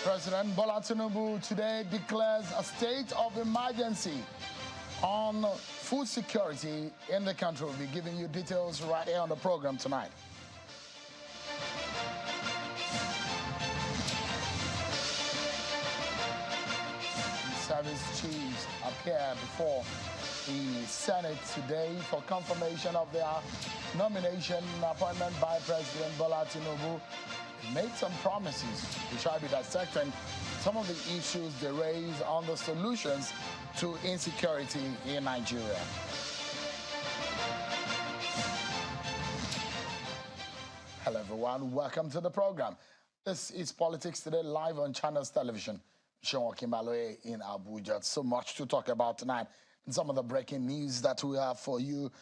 President Bola Tinubu today declares a state of emergency on food security in the country. We'll be giving you details right here on the program tonight. Service chiefs appear before the Senate today for confirmation of their nomination appointment by President Bola Tinubu. Made some promises. We shall be dissecting some of the issues they raise on the solutions to insecurity in Nigeria. Hello everyone, welcome to the program. This is Politics Today live on Channels Television. Sean Kimbaloe in Abuja. So much to talk about tonight. And some of the breaking news that we have for you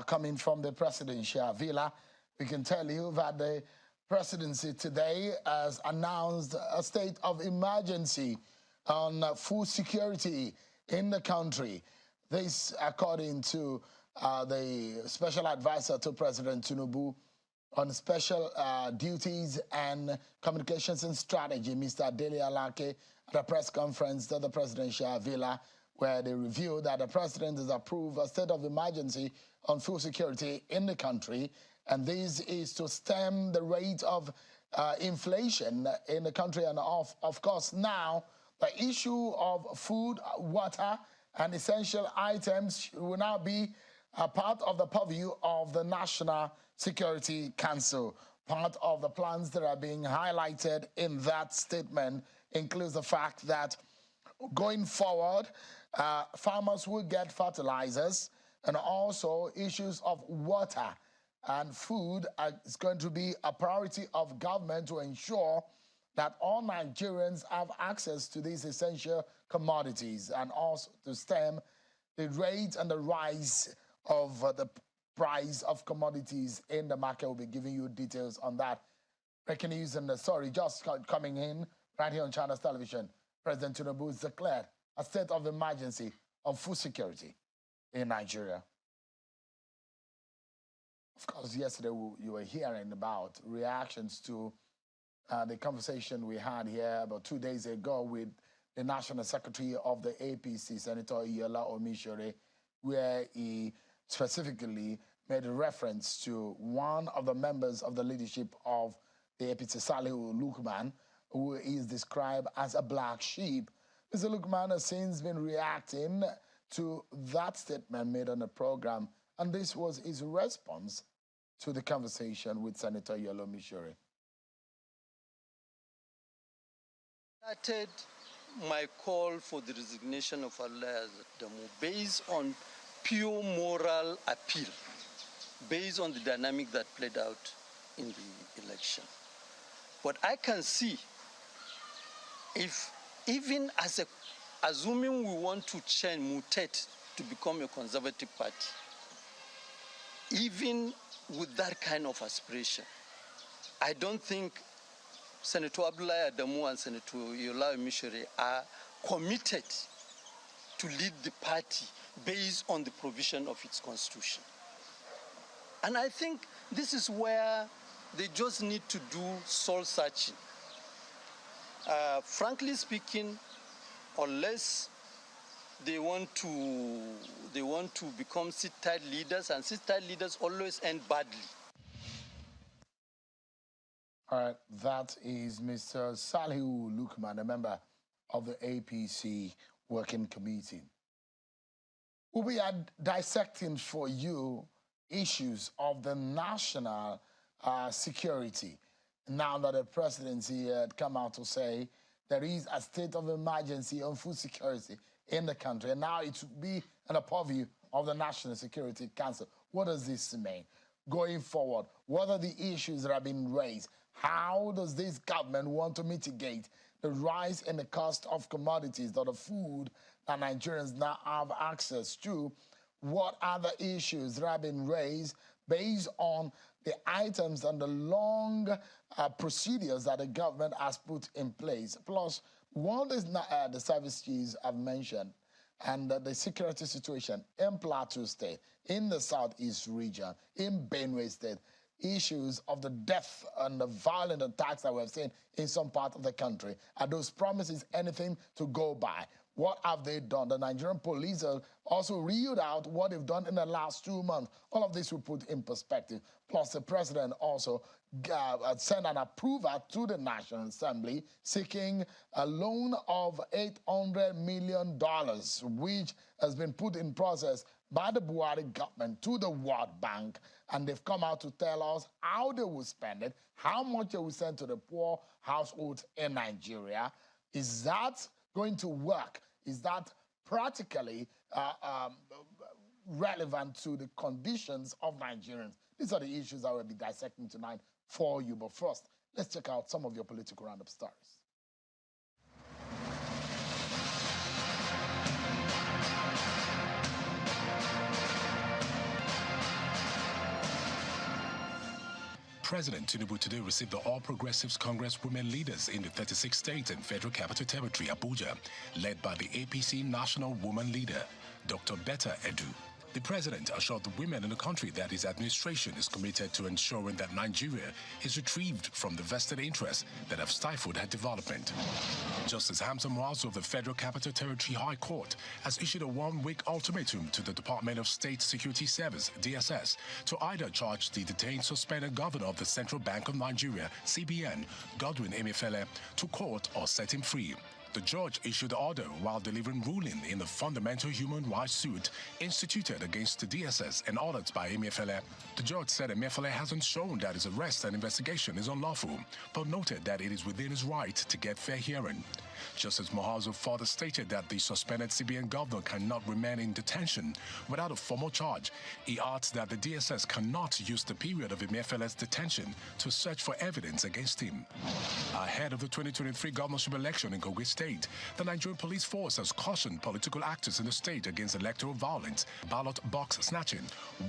coming from the presidential villa. We can tell you that the presidency today has announced a state of emergency on food security in the country. This, according to the special advisor to President Tinubu on special duties and communications and strategy, Mr. Dele Alake, at a press conference at the presidential villa, where they revealed that the president has approved a state of emergency on food security in the country. And this is to stem the rate of inflation in the country. And of course, now the issue of food, water, and essential items will now be a part of the purview of the National Security Council. Part of the plans that are being highlighted in that statement includes the fact that going forward, farmers will get fertilizers, and also issues of water and food is going to be a priority of government to ensure that all Nigerians have access to these essential commodities, and also to stem the rate and the rise of the price of commodities in the market. We'll be giving you details on that. Breaking news and the story just coming in right here on Channels Television. President Tinubu has declared a state of emergency on food security in Nigeria. Of course, yesterday you were hearing about reactions to the conversation we had here about 2 days ago with the National Secretary of the APC, Senator Yola Omishore, where he specifically made a reference to one of the members of the leadership of the APC, Salihu Lukman, who is described as a black sheep. Mr. Lukman has since been reacting to that statement made on the program, and this was his response to the conversation with Senator Yola Omishore. Started my call for the resignation of Allah Adamu based on pure moral appeal, based on the dynamic that played out in the election. What I can see, if even assuming we want to mutate to become a conservative party, even with that kind of aspiration, I don't think Senator Abdullahi Adamu and Senator Yola Omishore are committed to lead the party based on the provision of its constitution. And I think this is where they just need to do soul searching. Frankly speaking, unless they want to become sit-tight leaders, and sit-tight leaders always end badly. All right, that is Mr. Salihu Lukman, a member of the APC Working Committee. We'll be dissecting for you issues of the national security. Now that the presidency had come out to say there is a state of emergency on food security in the country, and now it will be in the purview of the National Security Council. What does this mean? Going forward, what are the issues that have been raised? How does this government want to mitigate the rise in the cost of commodities, that the food that Nigerians now have access to? What are the issues that have been raised based on the items and the long procedures that the government has put in place? Plus, what is the service chiefs have mentioned, and the security situation in Plateau State, in the Southeast region, in Benue State, issues of the death and the violent attacks that we've seen in some part of the country? Are those promises anything to go by? What have they done? The Nigerian police have also reeled out what they've done in the last 2 months. All of this will put in perspective. Plus, the president also sent an approval to the National Assembly seeking a loan of $800 million, which has been put in process by the Buhari government to the World Bank. And they've come out to tell us how they will spend it, how much they will send to the poor households in Nigeria. Is that going to work? Is that practically relevant to the conditions of Nigerians? These are the issues that we'll be dissecting tonight for you. But first, let's check out some of your political roundup stories. President Tinubu today received the All Progressives Congress women leaders in the 36 states and Federal Capital Territory, Abuja, led by the APC National Woman Leader, Dr. Betta Edu. The president assured the women in the country that his administration is committed to ensuring that Nigeria is retrieved from the vested interests that have stifled her development. Justice Hamza Muazu of the Federal Capital Territory High Court has issued a one-week ultimatum to the Department of State Security Service, DSS, to either charge the detained suspended governor of the Central Bank of Nigeria, CBN, Godwin Emefiele, to court or set him free. The judge issued the order while delivering ruling in the fundamental human rights suit instituted against the DSS and ordered by Emefiele. The judge said Emefiele hasn't shown that his arrest and investigation is unlawful, but noted that it is within his right to get fair hearing. Justice Muazu further stated that the suspended CBN governor cannot remain in detention without a formal charge. He adds that the DSS cannot use the period of Emefiele's detention to search for evidence against him. Ahead of the 2023 governorship election in Kogi State, the Nigerian police force has cautioned political actors in the state against electoral violence, ballot box snatching,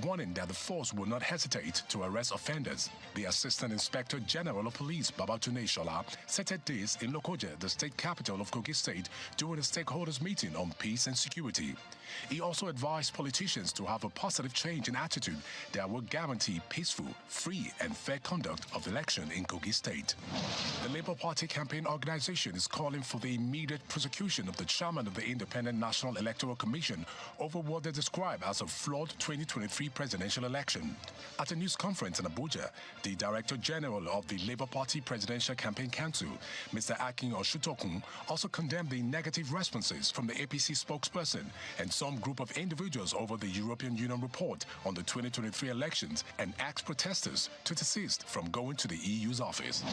warning that the force will not hesitate to arrest offenders. The Assistant Inspector General of Police, Babatunde Shola, stated this in Lokoja, the state capital of Kogi State, during a stakeholders meeting on peace and security. He also advised politicians to have a positive change in attitude that will guarantee peaceful, free and fair conduct of the election in Kogi State. The Labour Party campaign organization is calling for the immediate prosecution of the chairman of the Independent National Electoral Commission over what they describe as a flawed 2023 presidential election. At a news conference in Abuja, the Director General of the Labour Party Presidential Campaign Council, Mr. Akin Oshutokun, also condemned the negative responses from the APC spokesperson and some group of individuals over the European Union report on the 2023 elections and asked protesters to desist from going to the EU's office.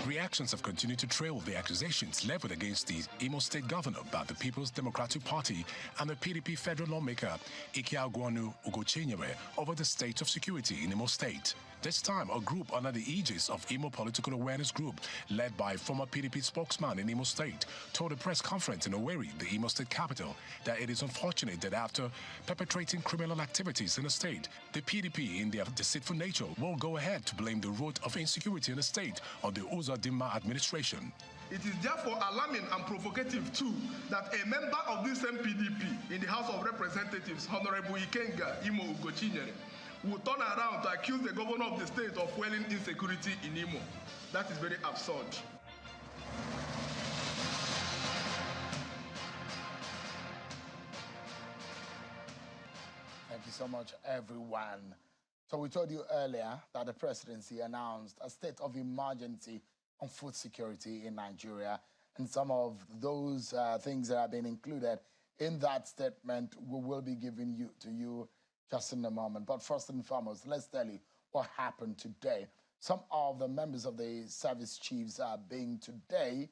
Reactions have continued to trail the accusations leveled against the Imo State governor by the People's Democratic Party and the PDP federal lawmaker Ike Agwanu Ugochinyere over the state of security in Imo State. This time, a group under the aegis of Imo Political Awareness Group, led by former PDP spokesman in Imo State, told a press conference in Owerri, the Imo State capital, that it is unfortunate that after perpetrating criminal activities in the state, the PDP, in their deceitful nature, will go ahead to blame the root of insecurity in the state on the Uzodinma administration. It is therefore alarming and provocative too that a member of this same PDP in the House of Representatives, Honorable Ikenga Imo Ugochinyere, will turn around to accuse the governor of the state of fueling insecurity in Imo. That is very absurd. Thank you so much, everyone. So we told you earlier that the presidency announced a state of emergency on food security in Nigeria, and some of those things that have been included in that statement we will be giving to you just in a moment. But first and foremost, let's tell you what happened today. Some of the members of the service chiefs are being today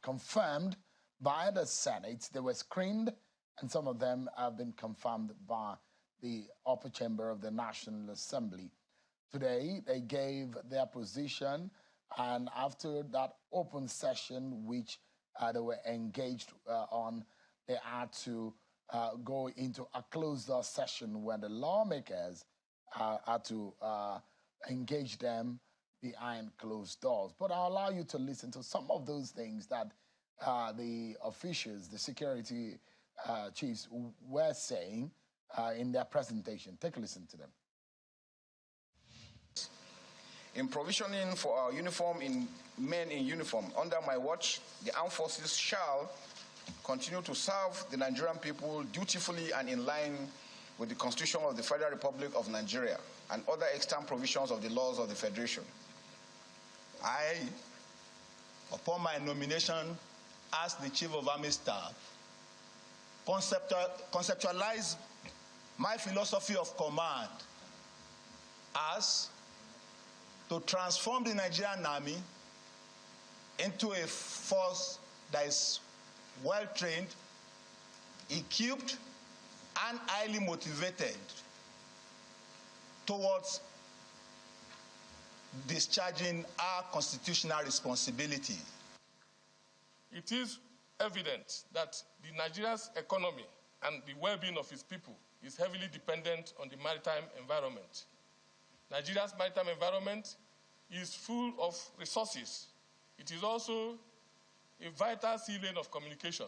confirmed by the Senate. They were screened, and some of them have been confirmed by the upper chamber of the National Assembly. Today, they gave their position, and after that open session, which they were engaged on, they had to go into a closed door session where the lawmakers had to engage them behind closed doors. But I'll allow you to listen to some of those things that the officials, the security chiefs were saying in their presentation. Take a listen to them. In provisioning for our men in uniform, under my watch, the armed forces shall continue to serve the Nigerian people dutifully and in line with the Constitution of the Federal Republic of Nigeria and other extant provisions of the laws of the Federation. I, upon my nomination as the Chief of Army Staff, conceptualize my philosophy of command as to transform the Nigerian Army into a force that is well-trained, equipped, and highly motivated towards discharging our constitutional responsibility. It is evident that the Nigeria's economy and the well-being of its people is heavily dependent on the maritime environment. Nigeria's maritime environment is full of resources. It is also a vital sea lane of communication.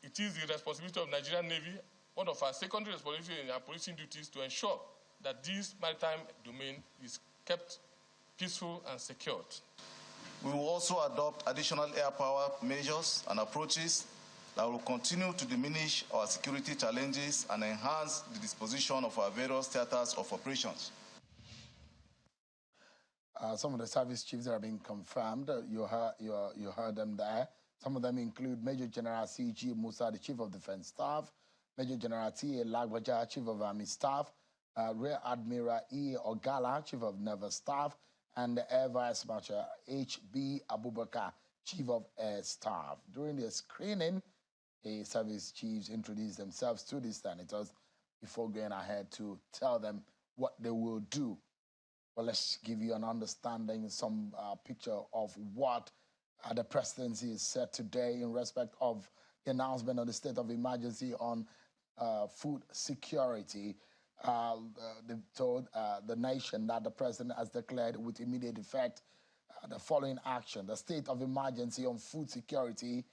It is the responsibility of the Nigerian Navy, one of our secondary responsibilities in our policing duties, to ensure that this maritime domain is kept peaceful and secured. We will also adopt additional air power measures and approaches that will continue to diminish our security challenges and enhance the disposition of our various theaters of operations. Some of the service chiefs that have been confirmed, you heard them there. Some of them include Major General C.G. Musa, the Chief of Defense Staff, Major General T.A. Lagbaja, Chief of Army Staff, Rear Admiral E. Ogala, Chief of Naval Staff, and the Air Vice Marshal H.B. Abubakar, Chief of Air Staff. During the screening, the service chiefs introduced themselves to the senators before going ahead to tell them what they will do. Well, let's give you an understanding, some picture of what the presidency is said today in respect of the announcement of the state of emergency on food security. They've told the nation that the president has declared with immediate effect the following action: the state of emergency on food security,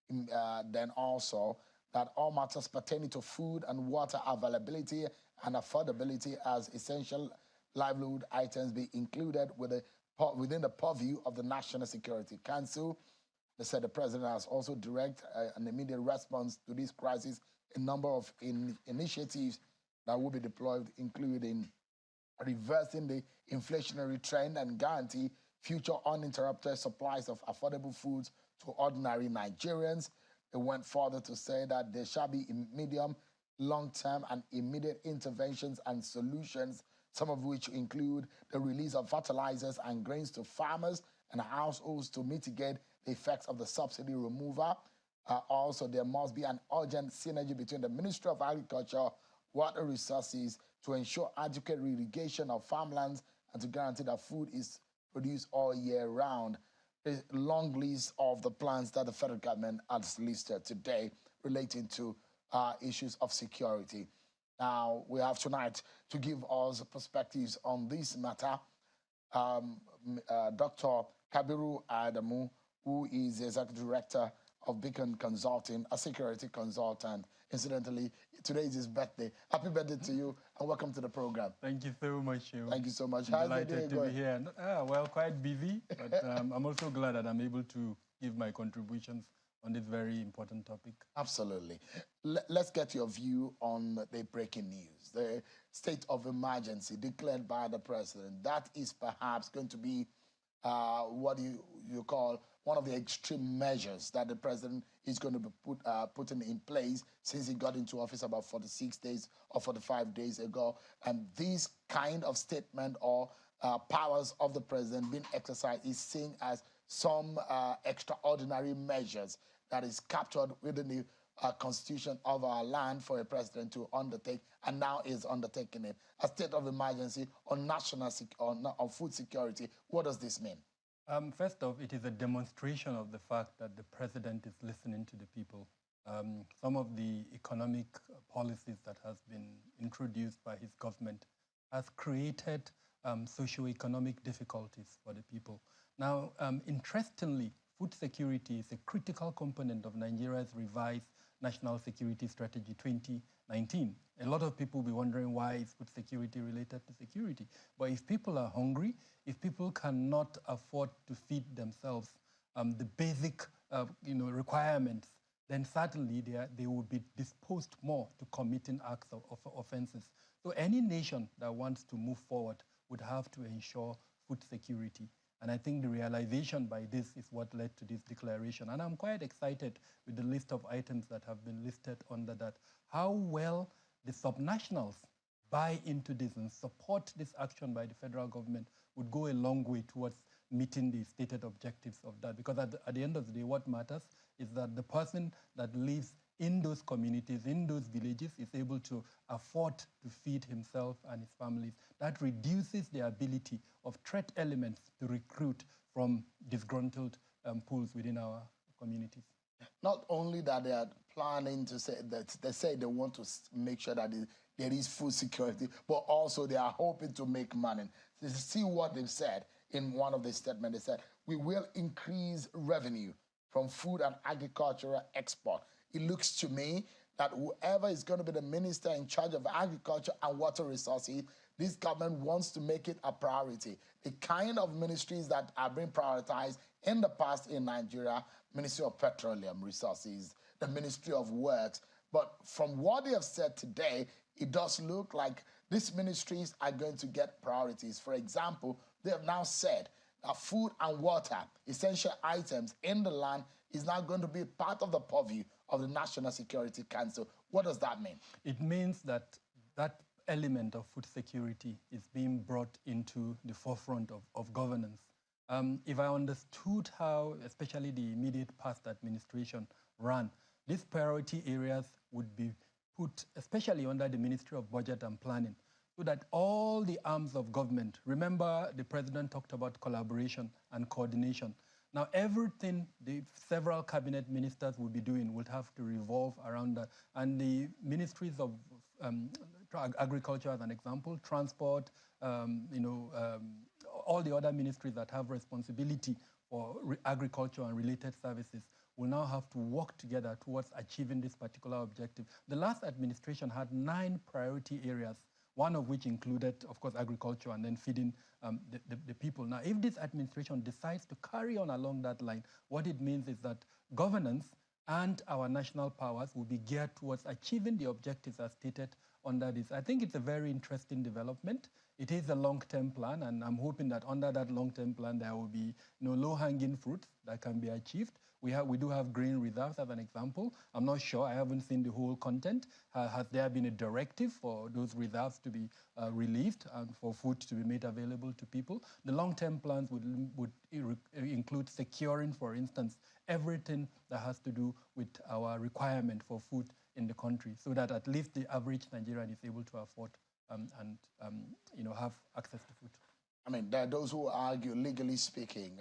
then also that all matters pertaining to food and water availability and affordability as essential livelihood items be included within the purview of the National Security Council. They said the president has also directed an immediate response to this crisis, a number of initiatives that will be deployed, including reversing the inflationary trend and guarantee future uninterrupted supplies of affordable foods to ordinary Nigerians. They went further to say that there shall be medium, long-term, and immediate interventions and solutions, some of which include the release of fertilizers and grains to farmers and households to mitigate the effects of the subsidy removal. Also, there must be an urgent synergy between the Ministry of Agriculture, Water Resources to ensure adequate irrigation of farmlands and to guarantee that food is produced all year round. A long list of the plans that the federal government has listed today relating to issues of security. Now, we have tonight to give us perspectives on this matter. Dr. Kabiru Adamu, who is the Executive Director of Beacon Consulting, a security consultant. Incidentally, today is his birthday. Happy birthday to you, and welcome to the program. Thank you so much. Thank you so much. I'm delighted to be here. Well, quite busy, but I'm also glad that I'm able to give my contributions on this very important topic. Absolutely. Let's get your view on the breaking news. The state of emergency declared by the president. That is perhaps going to be what you call one of the extreme measures that the president is going to be putting in place since he got into office about 46 days or 45 days ago. And this kind of statement or powers of the president being exercised is seen as some extraordinary measures that is captured within the constitution of our land for a president to undertake, and now is undertaking it. A state of emergency on national on food security. What does this mean? First off, it is a demonstration of the fact that the president is listening to the people. Some of the economic policies that has been introduced by his government has created socio-economic difficulties for the people. Now, interestingly, food security is a critical component of Nigeria's revised National Security Strategy 2019. A lot of people will be wondering why is food security related to security. But if people are hungry, if people cannot afford to feed themselves the basic requirements, then certainly they will be disposed more to committing acts of offenses. So any nation that wants to move forward would have to ensure food security. And I think the realization by this is what led to this declaration. And I'm quite excited with the list of items that have been listed under that. How well the subnationals buy into this and support this action by the federal government would go a long way towards meeting the stated objectives of that. Because at the end of the day, what matters is that the person that lives in those communities, in those villages, is able to afford to feed himself and his families. That reduces the ability of threat elements to recruit from disgruntled pools within our communities. Not only that they are planning to say that they say they want to make sure that there is food security, but also they are hoping to make money. So see what they've said in one of the statements. They said, we will increase revenue from food and agricultural export. It looks to me that whoever is going to be the minister in charge of agriculture and water resources, this government wants to make it a priority. The kind of ministries that are being prioritized in the past in Nigeria, Ministry of Petroleum Resources, the Ministry of Works. But from what they have said today, it does look like these ministries are going to get priorities. For example, they have now said that food and water, essential items in the land, is now going to be part of the purview of the National Security Council. What does that mean? It means that that element of food security is being brought into the forefront of governance. If I understood how, especially the immediate past administration ran, these priority areas would be put, especially under the Ministry of Budget and Planning, so that all the arms of government, remember the president talked about collaboration and coordination. Now, everything the several cabinet ministers will be doing would have to revolve around that. And the ministries of agriculture, as an example, transport, all the other ministries that have responsibility for agriculture and related services will now have to work together towards achieving this particular objective. The last administration had 9 priority areas, one of which included, of course, agriculture and then feeding the people. Now, if this administration decides to carry on along that line, what it means is that governance and our national powers will be geared towards achieving the objectives as stated under this. I think it's a very interesting development. It is a long-term plan, and I'm hoping that under that long-term plan, there will be low-hanging fruits that can be achieved. We do have grain reserves as an example. I'm not sure, I haven't seen the whole content. Has there been a directive for those reserves to be released and for food to be made available to people? The long-term plans would include securing, for instance, everything that has to do with our requirement for food in the country, so that at least the average Nigerian is able to afford and have access to food. I mean, there are those who argue, legally speaking,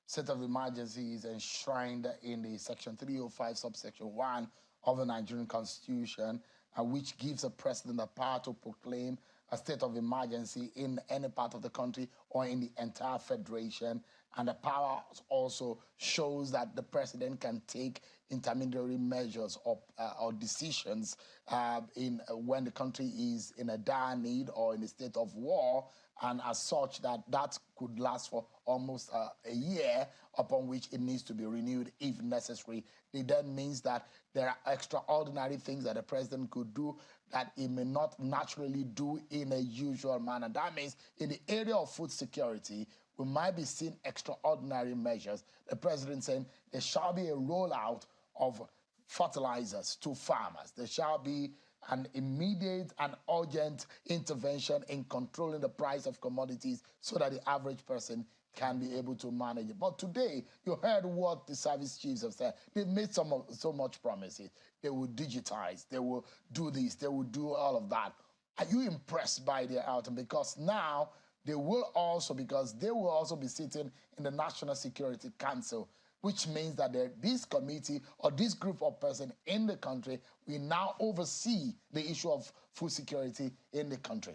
state of emergency is enshrined in the Section 305, subsection 1 of the Nigerian Constitution, which gives a president the power to proclaim a state of emergency in any part of the country or in the entire federation. And the power also shows that the president can take intermediary measures or decisions when the country is in a dire need or in a state of war, and as such that could last for almost a year, upon which it needs to be renewed if necessary. It then means that there are extraordinary things that the president could do that he may not naturally do in a usual manner. That means in the area of food security, we might be seeing extraordinary measures. The president saying there shall be a rollout of fertilizers to farmers. There shall be an immediate and urgent intervention in controlling the price of commodities so that the average person can be able to manage it. But today, you heard what the service chiefs have said. They've made so much promises. They will digitize, they will do this, they will do all of that. Are you impressed by their outcome? Because now they will also be sitting in the National Security Council, which means that this committee or this group of persons in the country will now oversee the issue of food security in the country.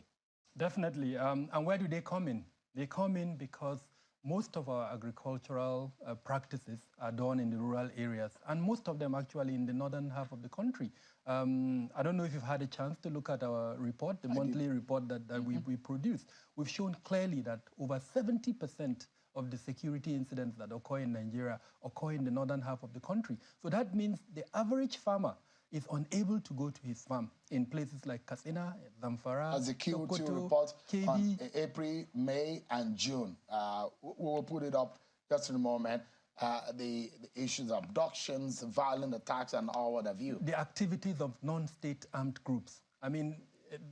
Definitely. And where do they come in? They come in because most of our agricultural practices are done in the rural areas, and most of them actually in the northern half of the country. I don't know if you've had a chance to look at our report, the monthly report that we produce. We've shown clearly that over 70% of the security incidents that occur in Nigeria occur in the northern half of the country. So that means the average farmer is unable to go to his farm in places like Katsina, Zamfara, as a Q2 Sokoto, report KB. on April, May, and June. We will put it up just in a moment. The issues of abductions, violent attacks, and all what have you. The activities of non-state armed groups. I mean,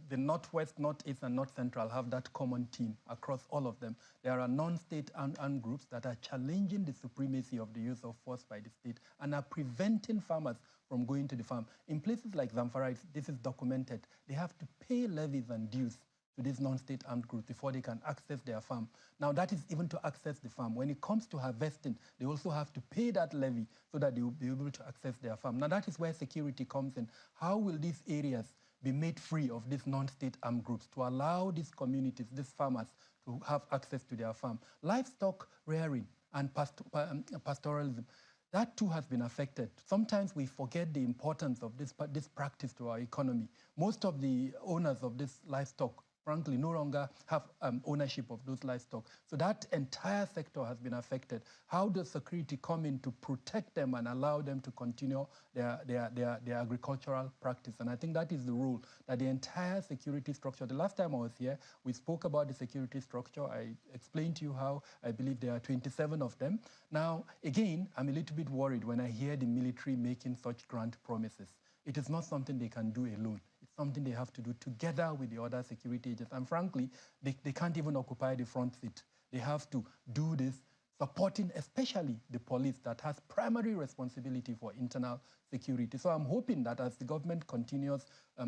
the Northwest, Northeast, and North Central have that common theme across all of them. There are non-state armed groups that are challenging the supremacy of the use of force by the state and are preventing farmers from going to the farm. In places like Zamfara, this is documented. They have to pay levies and dues to these non-state armed groups before they can access their farm. Now, that is even to access the farm. When it comes to harvesting, they also have to pay that levy so that they will be able to access their farm. Now, that is where security comes in. How will these areas be made free of these non-state armed groups to allow these communities, these farmers, to have access to their farm? Livestock rearing and pastoralism, that too has been affected. Sometimes we forget the importance of this practice to our economy. Most of the owners of this livestock, frankly, no longer have ownership of those livestock. So that entire sector has been affected. How does security come in to protect them and allow them to continue their agricultural practice? And I think that is the role that the entire security structure, the last time I was here, we spoke about the security structure. I explained to you how I believe there are 27 of them. Now, again, I'm a little bit worried when I hear the military making such grand promises. It is not something they can do alone. It's something they have to do together with the other security agents. And frankly, they can't even occupy the front seat. They have to do this, supporting especially the police that has primary responsibility for internal security. So I'm hoping that as the government continues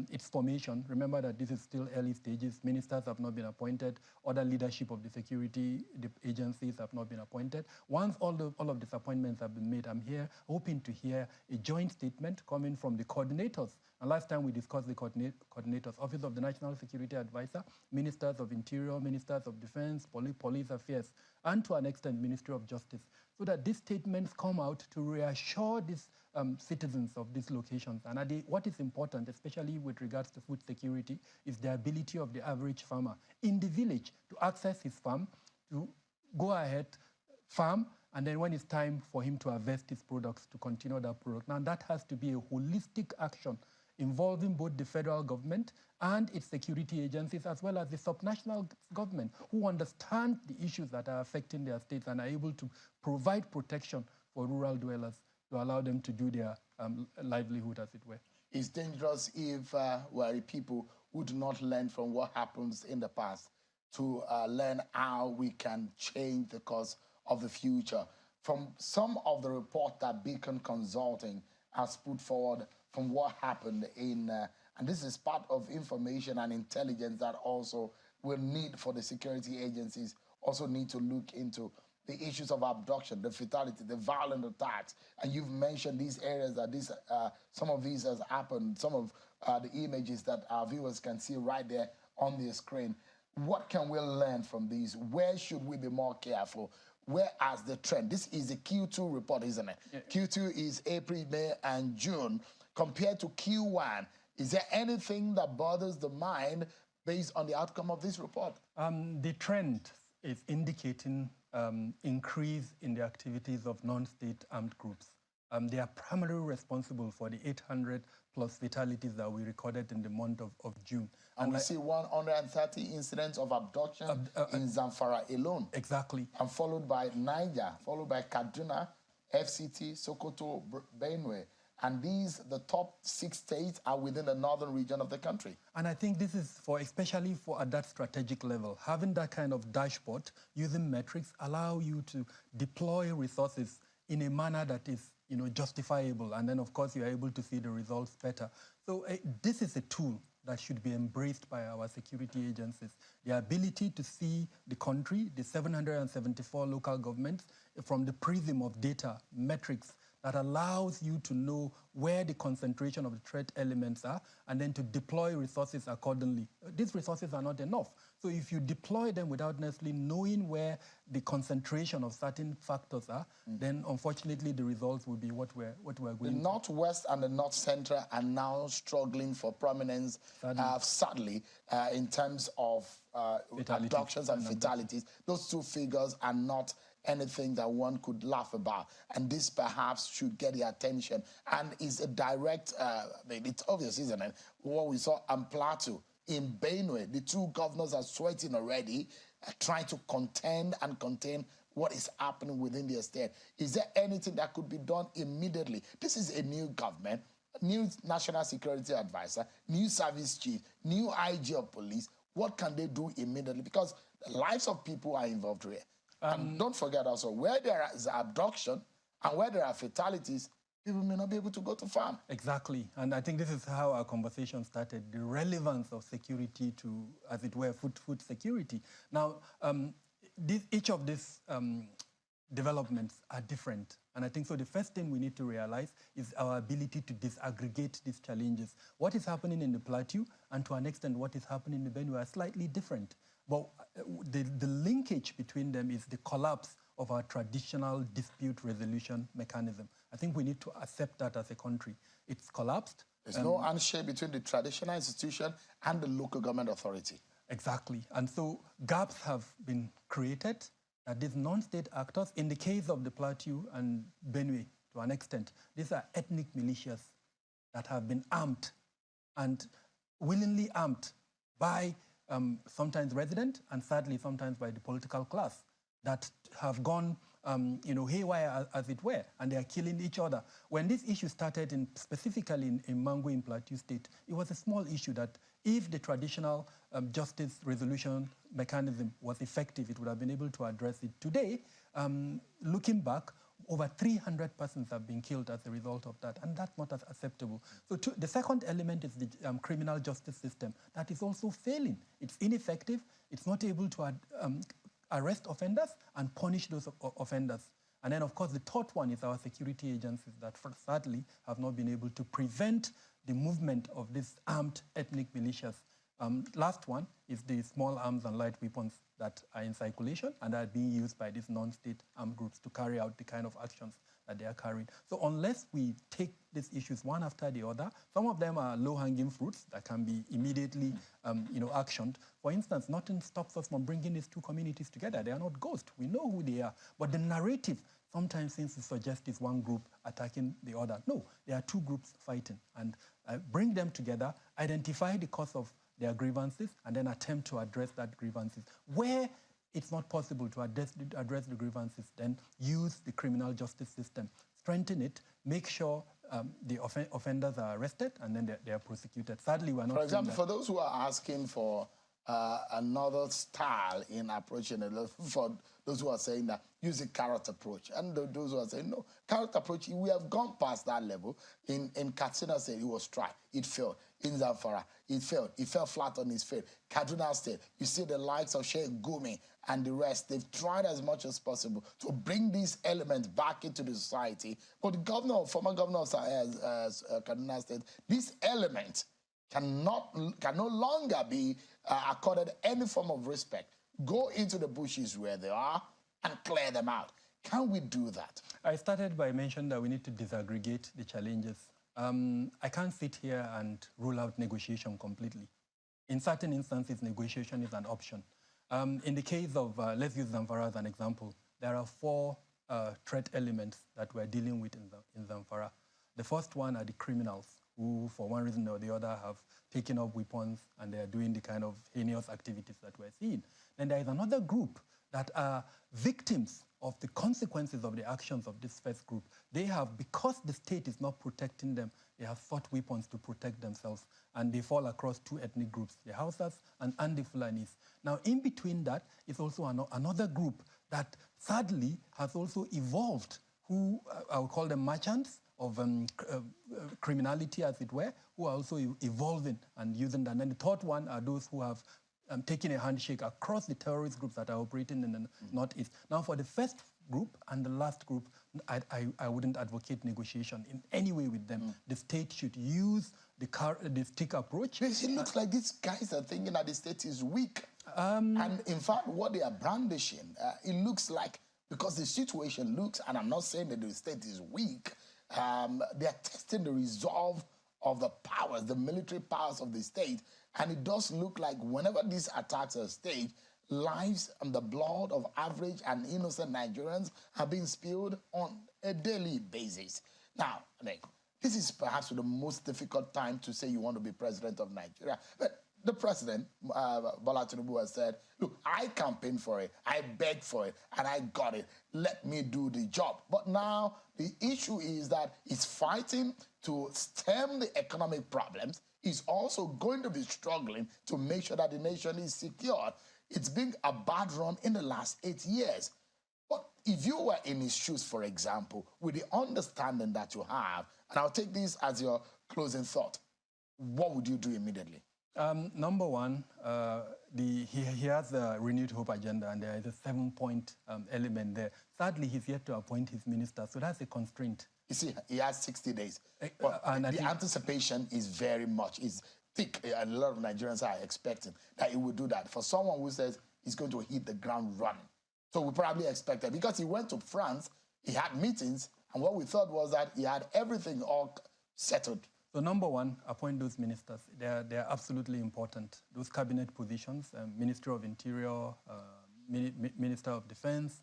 its formation, remember that this is still early stages, ministers have not been appointed, other leadership of the security agencies have not been appointed. Once all of these appointments have been made, I'm here hoping to hear a joint statement coming from the coordinators. And last time we discussed the coordinators, Office of the National Security Advisor, Ministers of Interior, Ministers of Defense, Police Affairs, and to an extent, Ministry of Justice, so that these statements come out to reassure these citizens of these locations. And what is important, especially with regards to food security, is the ability of the average farmer in the village to access his farm, to go ahead, farm, and then when it's time for him to harvest his products, to continue that product. Now, that has to be a holistic action involving both the federal government and its security agencies, as well as the subnational government, who understand the issues that are affecting their states and are able to provide protection for rural dwellers to allow them to do their livelihood, as it were. It's dangerous if we're people who do not learn from what happens in the past to learn how we can change the course of the future. From some of the report that Beacon Consulting has put forward from what happened in, and this is part of information and intelligence that also will need for the security agencies, also need to look into the issues of abduction, the fatality, the violent attacks. And you've mentioned these areas that some of these has happened, some of the images that our viewers can see right there on the screen. What can we learn from these? Where should we be more careful? Where is the trend? This is a Q2 report, isn't it? Yeah. Q2 is April, May, and June. Compared to Q1, is there anything that bothers the mind based on the outcome of this report? The trend is indicating increase in the activities of non-state armed groups. They are primarily responsible for the 800 plus fatalities that we recorded in the month of June. And we see 130 incidents of abduction in Zamfara alone. Exactly. And followed by Niger, followed by Kaduna, FCT, Sokoto, Benue. And the top 6 states are within the northern region of the country. And I think this is especially at that strategic level. Having that kind of dashboard, using metrics, allow you to deploy resources in a manner that is, justifiable. And then, of course, you're able to see the results better. So this is a tool that should be embraced by our security agencies. The ability to see the country, the 774 local governments, from the prism of data, metrics, that allows you to know where the concentration of the threat elements are and then to deploy resources accordingly. These resources are not enough. So if you deploy them without necessarily knowing where the concentration of certain factors are, then unfortunately the results will be what we're going to. The Northwest and the North Central are now struggling for prominence, sadly, in terms of abductions and fatalities. Those two figures are not anything that one could laugh about, and this perhaps should get the attention and is a direct, it's obvious, isn't it? What we saw on Plateau, in Benue, the two governors are sweating already, trying to contend and contain what is happening within the state. Is there anything that could be done immediately? This is a new government, new national security advisor, new service chief, new IG of police. What can they do immediately? Because the lives of people are involved here. And don't forget also, where there is abduction and where there are fatalities, people may not be able to go to farm. Exactly. And I think this is how our conversation started, the relevance of security to, as it were, food security. Now, each of these developments are different. And I think so the first thing we need to realize is our ability to disaggregate these challenges. What is happening in the Plateau and to an extent what is happening in the Benue are slightly different. But the linkage between them is the collapse of our traditional dispute resolution mechanism. I think we need to accept that as a country. It's collapsed. There's no handshake between the traditional institution and the local government authority. Exactly. And so gaps have been created that these non-state actors, in the case of the Plateau and Benue to an extent, these are ethnic militias that have been armed and willingly armed by sometimes resident and sadly sometimes by the political class that have gone haywire, as it were, and they are killing each other. When this issue started specifically in Mango in Plateau State, it was a small issue that if the traditional justice resolution mechanism was effective, it would have been able to address it. Today, looking back, over 300 persons have been killed as a result of that, and that's not as acceptable. So the second element is the criminal justice system that is also failing. It's ineffective. It's not able to arrest offenders and punish those offenders. And then, of course, the third one is our security agencies that sadly have not been able to prevent the movement of these armed ethnic militias. Last one is the small arms and light weapons that are in circulation and are being used by these non-state armed groups to carry out the kind of actions that they are carrying. So unless we take these issues one after the other, some of them are low-hanging fruits that can be immediately actioned. For instance, nothing stops us from bringing these two communities together. They are not ghosts. We know who they are. But the narrative sometimes seems to suggest it's one group attacking the other. No, there are two groups fighting. And bring them together, identify the cause of their grievances, and then attempt to address that grievances. Where it's not possible to address the grievances, then use the criminal justice system. Strengthen it, make sure the offenders are arrested, and then they are prosecuted. Sadly, we're not. For example, for those who are asking for another style in approaching it, for those who are saying that use a carrot approach, and those who are saying no, carrot approach, we have gone past that level. In Katsina State, it was tried, it failed. In Zamfara, it failed. It fell flat on its face. Kaduna State, you see the likes of Sheikh Gumi and the rest, they've tried as much as possible to bring these elements back into the society. But the governor, former governor of Kaduna State, these elements can no longer be accorded any form of respect. Go into the bushes where they are and clear them out. Can we do that? I started by mentioning that we need to disaggregate the challenges. I can't sit here and rule out negotiation completely. In certain instances, negotiation is an option. In the case of, let's use Zamfara as an example, there are 4 threat elements that we're dealing with in Zamfara. The first one are the criminals who, for one reason or the other, have taken up weapons and they are doing the kind of heinous activities that we're seeing. Then there is another group that are victims of the consequences of the actions of this first group. They have, because the state is not protecting them, they have sought weapons to protect themselves, and they fall across 2 ethnic groups, the Hausas and the Fulanis. Now, in between that is also another group that sadly has also evolved, who I would call them merchants of criminality, as it were, who are also evolving and using that. And then the third one are those who have taking a handshake across the terrorist groups that are operating in the Northeast. Now, for the first group and the last group, I wouldn't advocate negotiation in any way with them. The state should use the stick approach. It looks like these guys are thinking that the state is weak. And in fact, what they are brandishing, it looks like, because the situation looks, and I'm not saying that the state is weak, they are testing the resolve of the powers, the military powers of the state. And it does look like whenever these attacks are staged, lives and the blood of average and innocent Nigerians are being spilled on a daily basis. Now, this is perhaps the most difficult time to say you want to be president of Nigeria. But the president, Bola Tinubu, has said, look, I campaigned for it, I begged for it, and I got it. Let me do the job. But now the issue is that he's fighting to stem the economic problems. He's also going to be struggling to make sure that the nation is secured. It's been a bad run in the last 8 years. But if you were in his shoes, for example, with the understanding that you have, and I'll take this as your closing thought, what would you do immediately? Number one, he has a renewed hope agenda, and there is a 7-point element there. Sadly, he's yet to appoint his minister, so that's a constraint. You see, he has 60 days. But the anticipation is very much, is thick. A lot of Nigerians are expecting that he will do that. For someone who says he's going to hit the ground running. So we probably expect that, because he went to France, he had meetings, and what we thought was that he had everything all settled. So number one, appoint those ministers. They're absolutely important. Those cabinet positions, Minister of Interior, Minister of Defense,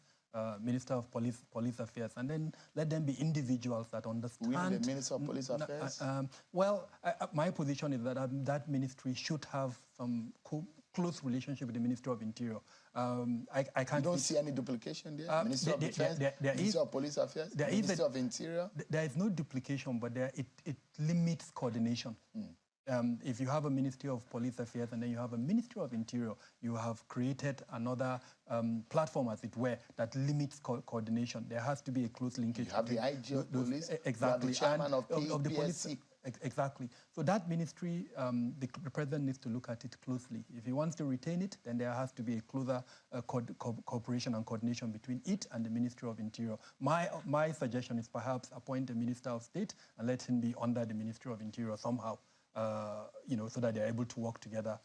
Minister of Police Affairs, and then let them be individuals that understand. We need the Minister of Police Affairs? My position is that that ministry should have some close relationship with the Minister of Interior. I can't. You don't see any duplication there? Minister of Defense, Minister of Police Affairs, Minister of Interior? There is no duplication, but it limits coordination. If you have a Ministry of Police Affairs and then you have a Ministry of Interior, you have created another platform, as it were, that limits coordination. There has to be a close linkage. You have the IG of police, exactly, you have the chairman of the police. Exactly. So that ministry, the president needs to look at it closely. If he wants to retain it, then there has to be a closer cooperation and coordination between it and the Ministry of Interior. My suggestion is perhaps appoint a Minister of State and let him be under the Ministry of Interior somehow, so that they're able to work together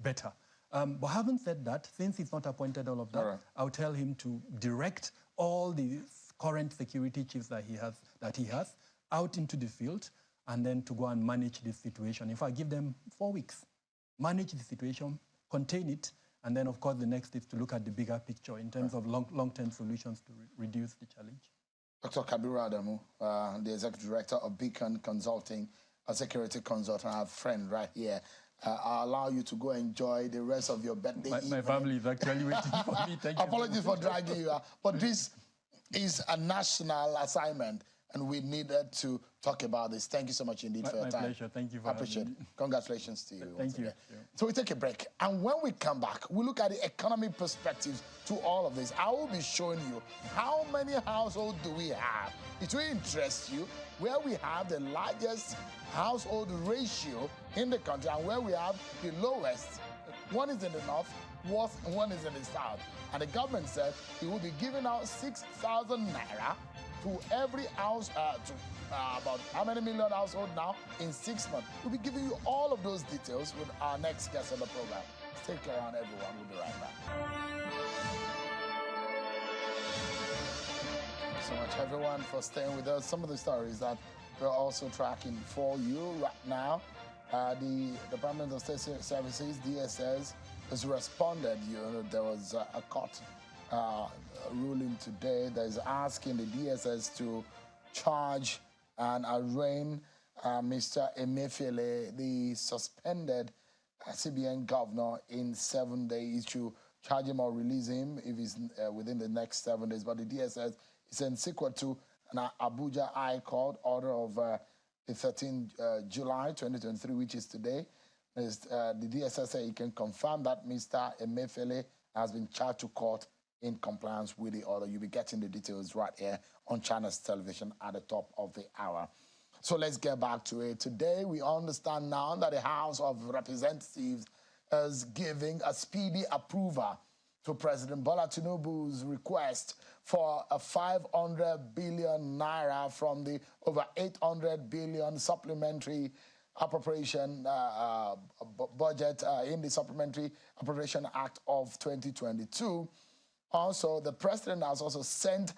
better. But having said that, since he's not appointed all of that, right, I'll tell him to direct all the current security chiefs that he has out into the field, and then to go and manage this situation. If I give them 4 weeks, manage the situation, contain it, and then, of course, the next is to look at the bigger picture in terms of long-term solutions to reduce the challenge. Dr. Kabiru Adamu, the Executive Director of Beacon Consulting, a security consultant, our friend right here. I'll allow you to go enjoy the rest of your birthday evening. My family is actually waiting for me. Thank you. Apologies for dragging you out. But this is a national assignment, and we needed to talk about this. Thank you so much indeed for your time. My pleasure. Thank you for having me. Congratulations to you. Thank you. So we take a break. And when we come back, we look at the economic perspectives to all of this. I will be showing you how many households do we have. It will interest you where we have the largest household ratio in the country and where we have the lowest. One is in the north, and one is in the south. And the government said it will be giving out 6,000 naira to every house, about how many million households now in 6 months. We'll be giving you all of those details with our next guest on the program. Stick around, everyone. We'll be right back. Thank you so much, everyone, for staying with us. Some of the stories that we're also tracking for you right now. The Department of State Services, DSS, has responded. There was a court ruling today that is asking the DSS to charge and arraign Mr. Emefiele, the suspended CBN governor, in 7 days, to charge him or release him if he's within the next 7 days. But the DSS is in secret to an Abuja High Court order of the 13th July 2023, which is today. The DSS said it can confirm that Mr. Emefiele has been charged to court in compliance with the order. You'll be getting the details right here on Channels Television at the top of the hour. So let's get back to it. Today, we understand now that the House of Representatives is giving a speedy approval to President Bola Tinubu's request for a 500 billion naira from the over 800 billion supplementary appropriation budget in the Supplementary Appropriation Act of 2022. Also, the president has also sent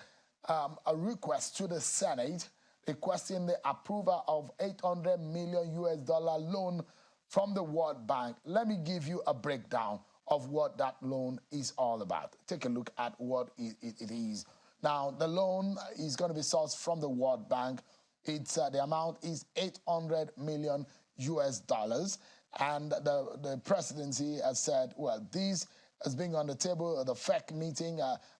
a request to the Senate requesting the approval of $800 million loan from the World Bank. Let me give you a breakdown of what that loan is all about. Take a look at what it is. Now, the loan is going to be sourced from the World Bank. It's the amount is $800 million, and the presidency has said, well, this is being on the table. The FEC meeting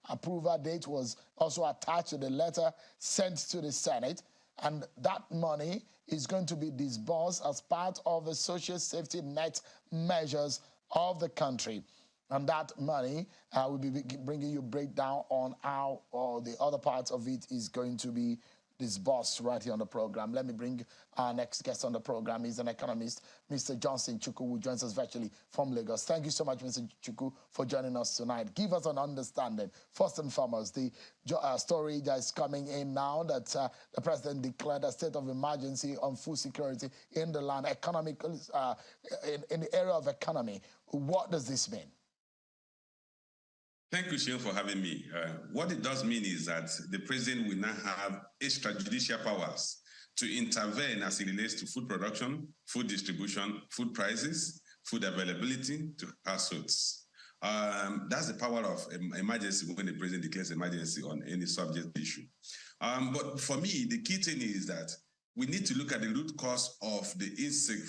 approval date was also attached to the letter sent to the Senate, and that money is going to be disbursed as part of the social safety net measures of the country. And that money will be bringing you a breakdown on how the other parts of it is going to be disbursed right here on the program. Let me bring our next guest on the program. He's an economist, Mr. Johnson Chukwu, who joins us virtually from Lagos. Thank you so much, Mr. Chukwu, for joining us tonight. Give us an understanding. First and foremost, the story that is coming in now that the president declared a state of emergency on food security in the land, in the area of economy. What does this mean? Thank you, Sheon, for having me. What it does mean is that the president will now have extrajudicial powers to intervene as it relates to food production, food distribution, food prices, food availability to households. That's the power of emergency when the president declares emergency on any subject issue. But for me, the key thing is that we need to look at the root cause of the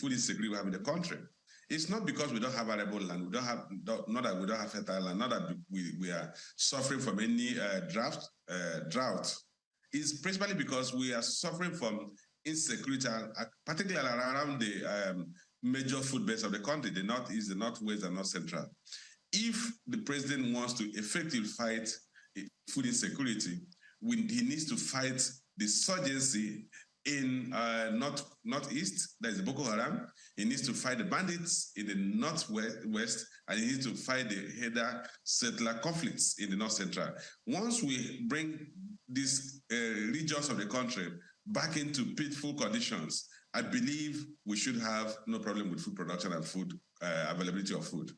food insecurity we have in the country. It's not because we don't have arable land, not that we don't have fertile land, not that we are suffering from any drought. It's principally because we are suffering from insecurity, particularly around the major food base of the country, the northeast, the northwest, and north central. If the president wants to effectively fight food insecurity, he needs to fight the insurgency in northeast, that is Boko Haram. He needs to fight the bandits in the northwest, and he needs to fight the header-settler conflicts in the north central. Once we bring these regions of the country back into peaceful conditions, I believe we should have no problem with food production and food availability of food.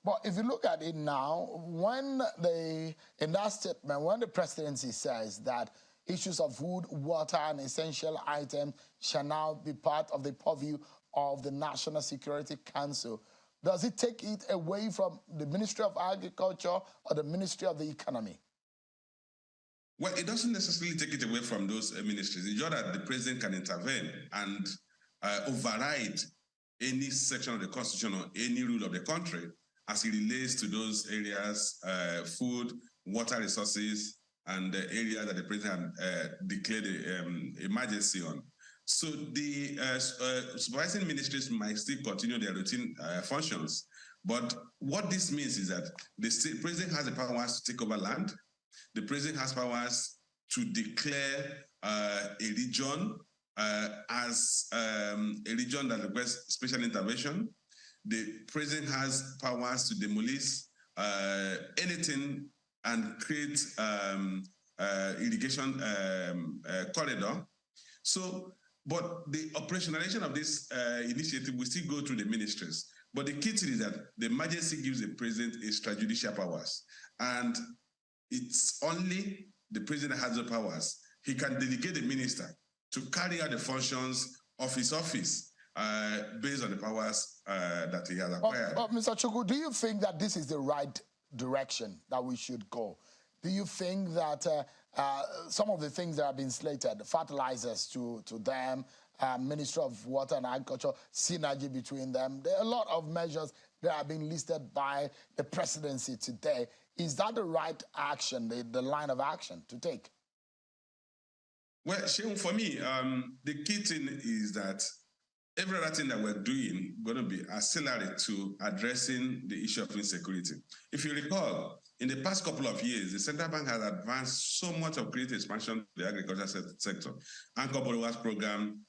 But if you look at it now, when in that statement, when the presidency says that issues of food, water, and essential items shall now be part of the purview of the National Security Council, does it take it away from the Ministry of Agriculture or the Ministry of the Economy? Well, it doesn't necessarily take it away from those ministries. It's just that the president can intervene and override any section of the Constitution or any rule of the country as it relates to those areas, food, water resources, and the area that the president declared emergency on. So the supervising ministries might still continue their routine functions. But what this means is that the president has the powers to take over land. The president has powers to declare a region as a region that requests special intervention. The president has powers to demolish anything and create irrigation corridor. So, but the operationalization of this initiative will still go through the ministries. But the key thing is that the emergency gives the president extrajudicial powers. And it's only the president that has the powers. He can delegate the minister to carry out the functions of his office based on the powers that he has acquired. But Mr. Chukwu, do you think that this is the right direction that we should go? Do you think that some of the things that have been slated, fertilizers to them, Ministry of Water and Agriculture, synergy between them, there are a lot of measures that are being listed by the presidency today. Is that the right action, the line of action to take? Well, Sheon, for me, the key thing is that every other thing that we're doing is going to be auxiliary to addressing the issue of insecurity. If you recall, in the past couple of years, the central bank has advanced so much of credit expansion to the agricultural sector. Anchor Borrowers Program,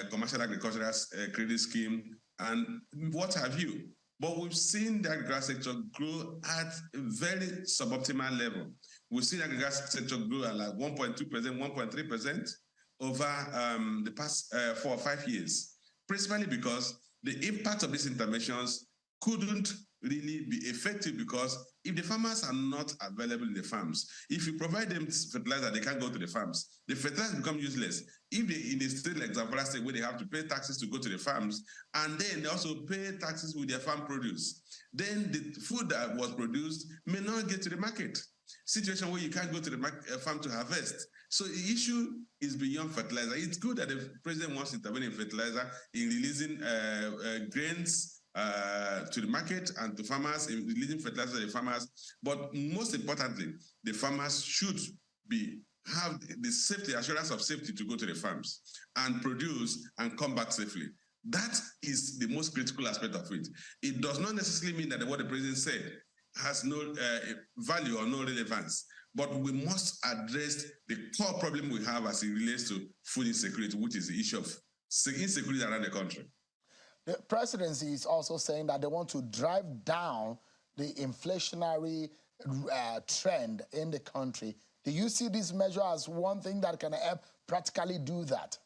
Commercial Agricultural Credit Scheme, and what have you. But we've seen the agricultural sector grow at a very suboptimal level. We've seen the agricultural sector grow at like 1.2%, 1.3% over the past 4 or 5 years. principally because the impact of these interventions couldn't really be effective, because if the farmers are not available in the farms, if you provide them fertilizer, they can't go to the farms. The fertilizer become useless. If they in a state like Zamfara State, where they have to pay taxes to go to the farms, and then they also pay taxes with their farm produce, then the food that was produced may not get to the market. Situation where you can't go to the farm to harvest. So the issue is beyond fertilizer. It's good that the president wants to intervene in fertilizer, in releasing grains to the market and to farmers, in releasing fertilizer to the farmers. But most importantly, the farmers should have the safety, assurance of safety to go to the farms and produce and come back safely. That is the most critical aspect of it. It does not necessarily mean that what the president said has no value or no relevance, but we must address the core problem we have as it relates to food insecurity, which is the issue of insecurity around the country. The presidency is also saying that they want to drive down the inflationary trend in the country. Do you see this measure as one thing that can help practically do that?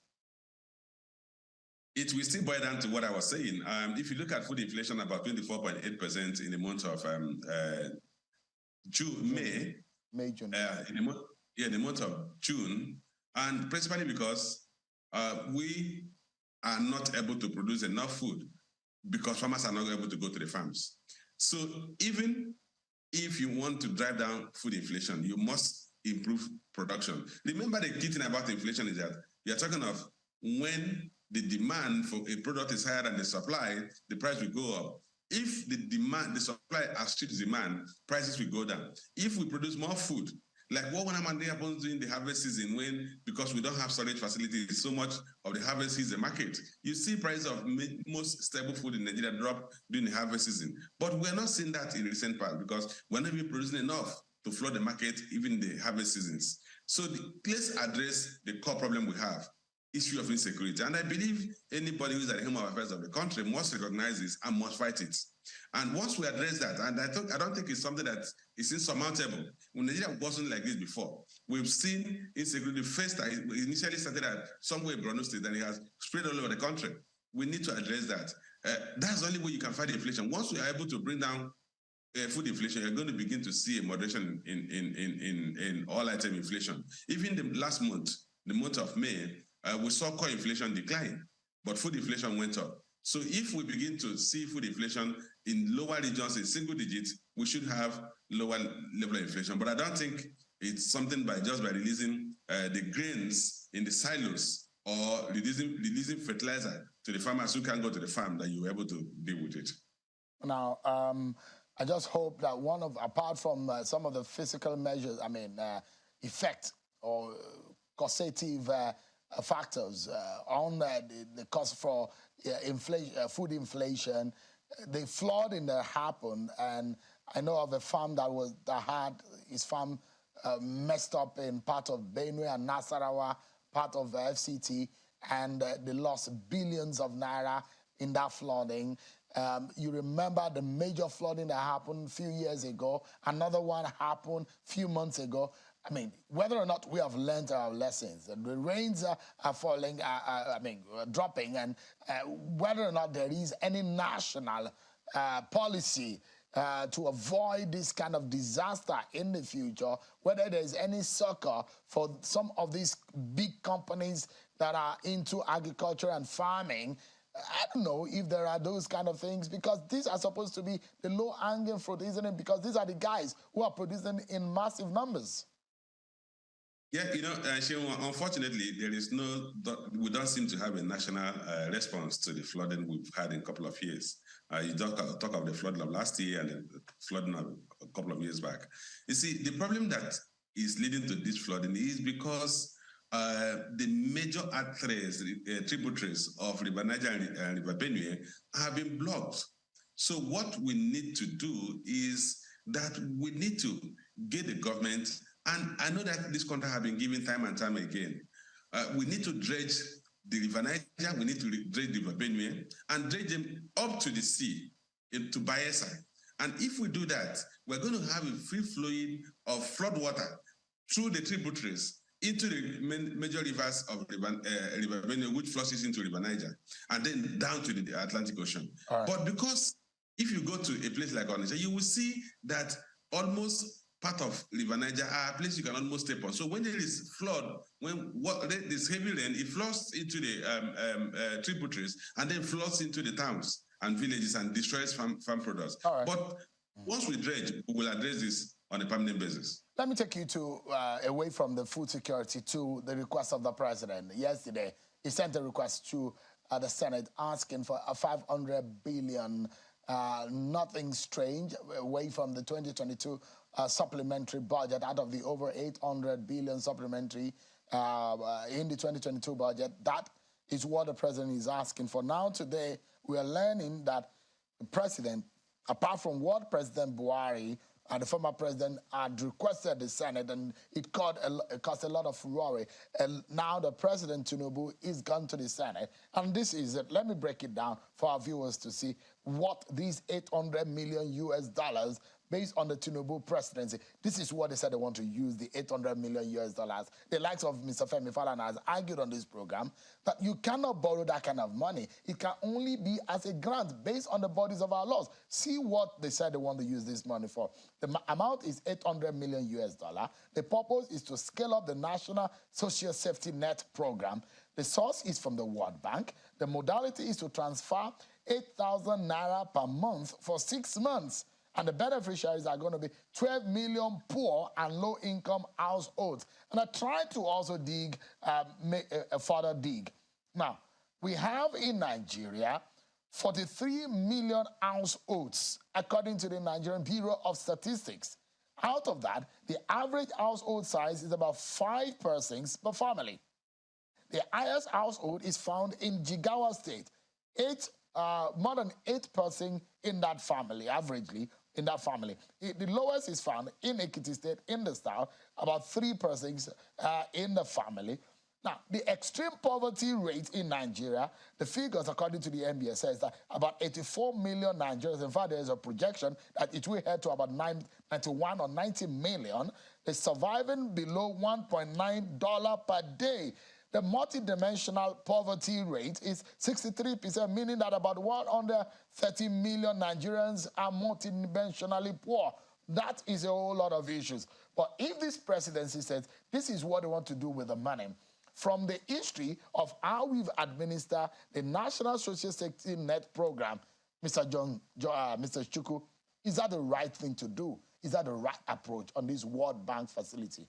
It will still boil down to what I was saying. If you look at food inflation, about 24.8% in the month of June. In the month of June, and principally because we are not able to produce enough food because farmers are not able to go to the farms. So even if you want to drive down food inflation, you must improve production. Remember, the key thing about inflation is that you're talking of when the demand for a product is higher than the supply, the price will go up. If the supply outstrips demand, prices will go down. If we produce more food, like what happens during the harvest season, because we don't have storage facilities, so much of the harvest is the market, you see prices of most stable food in Nigeria drop during the harvest season. But we're not seeing that in recent past, because we're not even producing enough to flood the market, even in the harvest seasons. So let's address the core problem we have, issue of insecurity. And I believe anybody who's at the helm of affairs of the country must recognize this and must fight it. And once we address that, and I don't think it's something that is insurmountable. When Nigeria wasn't like this before. We've seen insecurity first. It initially started at somewhere in Borno State, and it has spread all over the country. We need to address that. That's the only way you can fight inflation. Once we are able to bring down food inflation, you're going to begin to see a moderation in all item inflation. Even the last month, the month of May, we saw core inflation decline, but food inflation went up. So if we begin to see food inflation in lower regions in single digits, we should have lower level of inflation. But I don't think it's something just by releasing the grains in the silos or releasing fertilizer to the farmers who can go to the farm that you're able to deal with it. Now, I just hope that apart from some of the physical measures, effect or causative factors on the cost for food inflation, the flooding that happened, and I know of a farm that had his farm messed up in part of Benue and Nasarawa, part of FCT, and they lost billions of naira in that flooding. You remember the major flooding that happened a few years ago. Another one happened a few months ago. Whether or not we have learned our lessons, the rains are falling, dropping, and whether or not there is any national policy to avoid this kind of disaster in the future, whether there's any succor for some of these big companies that are into agriculture and farming. I don't know if there are those kind of things, because these are supposed to be the low-hanging fruit, isn't it? Because these are the guys who are producing in massive numbers. Yeah, unfortunately, we don't seem to have a national response to the flooding we've had in a couple of years. You talk of the flooding of last year and the flooding of a couple of years back. You see, the problem that is leading to this flooding is because the major arteries, tributaries of River Niger and River Benue have been blocked. So what we need to do is that we need to get the government, and I know that this contract has been given time and time again. We need to dredge the River Niger, we need to dredge the River Benue, and dredge them up to the sea, into Bayelsa. And if we do that, we're going to have a free flowing of flood water through the tributaries into the major rivers of River Benue, which flushes into River Niger, and then down to the Atlantic Ocean. Right. But because if you go to a place like Onitsha, you will see that almost part of River Niger are a place you can almost step on. So when there is flood, when there's heavy rain, it flows into the tributaries and then flows into the towns and villages and destroys farm products. Right. But once we dredge, we will address this on a permanent basis. Let me take you to away from the food security to the request of the president. Yesterday, he sent a request to the Senate asking for a $500 billion, nothing strange, away from the 2022 supplementary budget, out of the over $800 billion supplementary in the 2022 budget. That is what the president is asking for. Now, today, we are learning that the president, apart from what President Buhari and the former president had requested the Senate, and it caused a lot of furore. And now the President Tinubu is gone to the Senate. And this is it. Let me break it down for our viewers to see what these $800 million US based on the Tinubu presidency. This is what they said they want to use the $800 million US. The likes of Mr. Femi Falana has argued on this program that you cannot borrow that kind of money. It can only be as a grant based on the bodies of our laws. See what they said they want to use this money for. The amount is $800 million US. The purpose is to scale up the National Social Safety Net program. The source is from the World Bank. The modality is to transfer 8,000 naira per month for 6 months. And the beneficiaries are going to be 12 million poor and low-income households. And I tried to also dig, make a further dig. Now, we have in Nigeria 43 million households, according to the Nigerian Bureau of Statistics. Out of that, the average household size is about 5 persons per family. The highest household is found in Jigawa State. More than 8 persons in that family, averagely, in that family. The lowest is found in Ekiti State, in the south, about 3 persons in the family. Now, the extreme poverty rate in Nigeria, the figures according to the NBS says that about 84 million Nigerians, in fact, there is a projection that it will head to about 91 or 90 million, is surviving below $1.9 per day. The multidimensional poverty rate is 63%, meaning that about 130 million Nigerians are multidimensionally poor. That is a whole lot of issues. But if this presidency says this is what they want to do with the money, from the history of how we've administered the National Social Safety Net program, Mr. Chukwu, is that the right thing to do? Is that the right approach on this World Bank facility?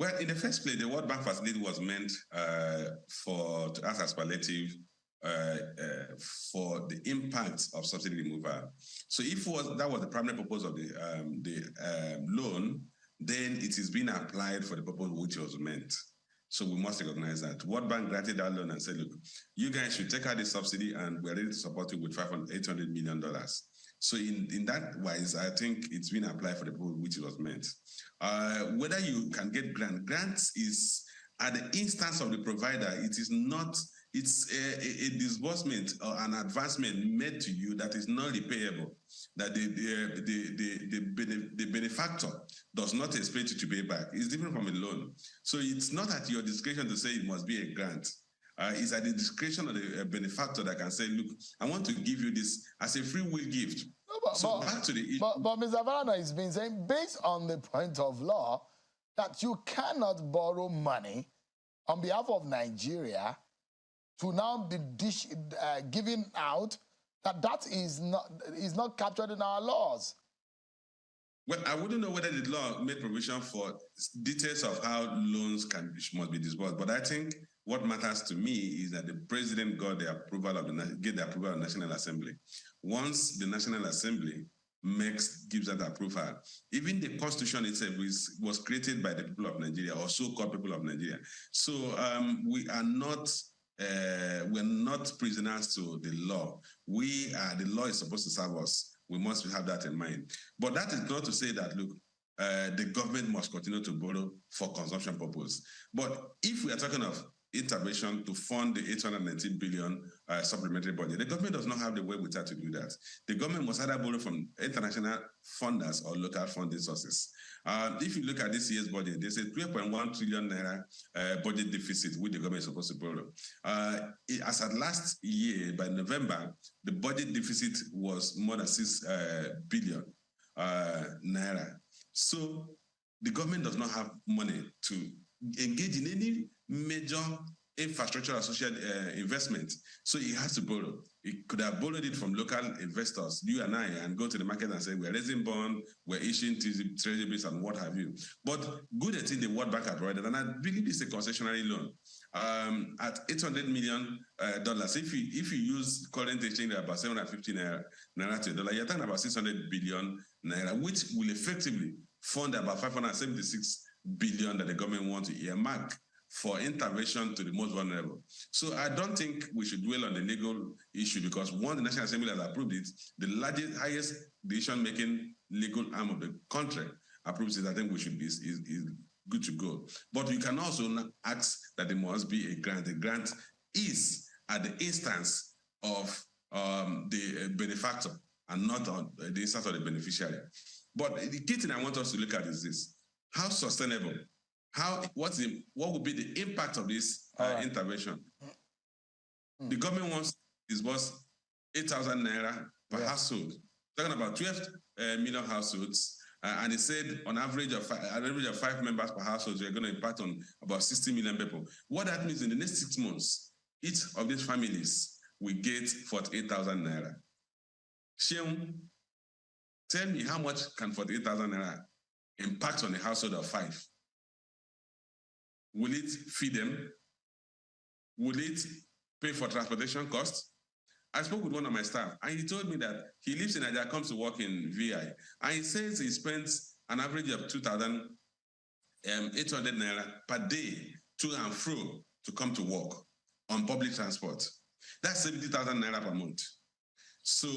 Well, in the first place, the World Bank facility was meant to act as palliative for the impact of subsidy removal. So if that was the primary purpose of the loan, then it is being applied for the purpose which it was meant. So we must recognize that. World Bank granted that loan and said, look, you guys should take out the subsidy and we're ready to support you with $800 million. So in that wise, I think it's been applied for the purpose which it was meant. Whether you can get grants is at the instance of the provider. It is not. It's a disbursement or an advancement made to you that is not repayable. That the benefactor does not expect you to pay back. It's different from a loan. So it's not at your discretion to say it must be a grant. It's at the discretion of the benefactor that can say, look, I want to give you this as a free will gift. No, but Mr. Varana has been saying, based on the point of law, that you cannot borrow money on behalf of Nigeria to now be given out, that is not captured in our laws. Well, I wouldn't know whether the law made provision for details of how loans must be disbursed, but I think what matters to me is that the president got the approval of the National Assembly. Once the National Assembly gives that approval, even the Constitution itself was created by the people of Nigeria, or so-called people of Nigeria. So we're not prisoners to the law. The law is supposed to serve us. We must have that in mind. But that is not to say that, look, the government must continue to borrow for consumption purpose. But if we are talking of intervention to fund the 819 billion supplementary budget. The government does not have the wherewithal to do that. The government must either borrow from international funders or local funding sources. If you look at this year's budget, there's a 3.1 trillion naira budget deficit which the government is supposed to borrow. As at last year, by November, the budget deficit was more than 6 billion naira. So the government does not have money to engage in any major infrastructure associated investment. So it has to borrow. It could have borrowed it from local investors, you and I, and go to the market and say, we're raising bond, we're issuing treasury bills and what have you. But good at it, the World Bank had provided, and I believe it's a concessionary loan. At $800 million, if you use current exchange rate about 750 naira to a dollar, you're talking about 600 billion naira, which will effectively fund about 576 billion that the government wants to earmark for intervention to the most vulnerable. So I don't think we should dwell on the legal issue, because once the National Assembly has approved it, the highest decision-making legal arm of the country approves it, I think we should be is good to go. But you can also ask that there must be a grant. The grant is at the instance of the benefactor and not on the instance of the beneficiary. But the key thing I want us to look at is this: how sustainable? What would be the impact of this intervention? The government wants to disburse 8,000 naira per household. Talking about 12 million households, and it said on average of 5 members per household, you're going to impact on about 60 million people. What that means in the next 6 months, each of these families will get 48,000 naira. Sheung, tell me how much can 48,000 naira impact on a household of 5? Will it feed them? Will it pay for transportation costs? I spoke with one of my staff, and he told me that he lives in Nigeria, comes to work in VI, and he says he spends an average of 2,800 naira per day to and fro to come to work on public transport. That's 70,000 naira per month. So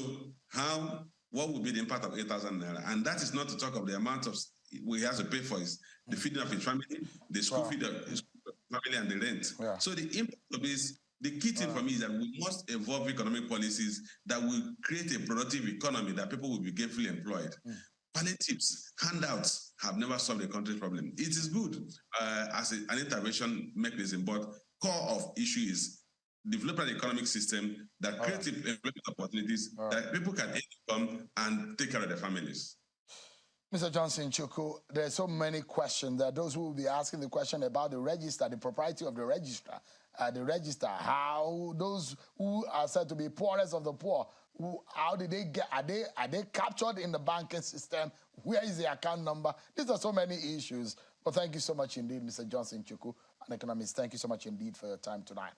what would be the impact of 8,000 naira? And that is not to talk of the amount of he has to pay for the feeding of his family, the school feed of his family, and the rent. So the impact of this, the key thing for me is that we must evolve economic policies that will create a productive economy that people will be gainfully employed. Palliatives, handouts have never solved the country's problem. It is good as an intervention mechanism, but core of issue is develop an economic system that creates employment opportunities that people can income and take care of their families. Mr. Johnson Chukwu, there are so many questions. There are those who will be asking the question about the register, the propriety of the register, how those who are said to be poorest of the poor, how did they get, are they captured in the banking system? Where is the account number? These are so many issues. But thank you so much indeed, Mr. Johnson Chukwu, an economist. Thank you so much indeed for your time tonight.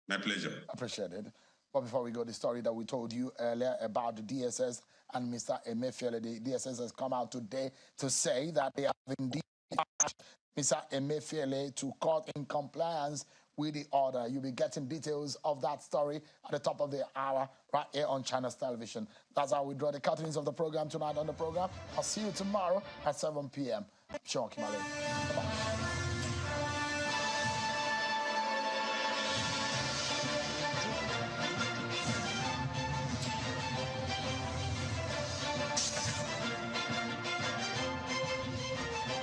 My pleasure. Appreciate it. But before we go, the story that we told you earlier about the DSS and Mr. Emefiele, the DSS has come out today to say that they have indeed charged Mr. Emefiele to court in compliance with the order. You'll be getting details of that story at the top of the hour right here on Channels Television. That's how we draw the curtains of the program tonight on the program. I'll see you tomorrow at 7 p.m. Sean Kimale. Bye-bye.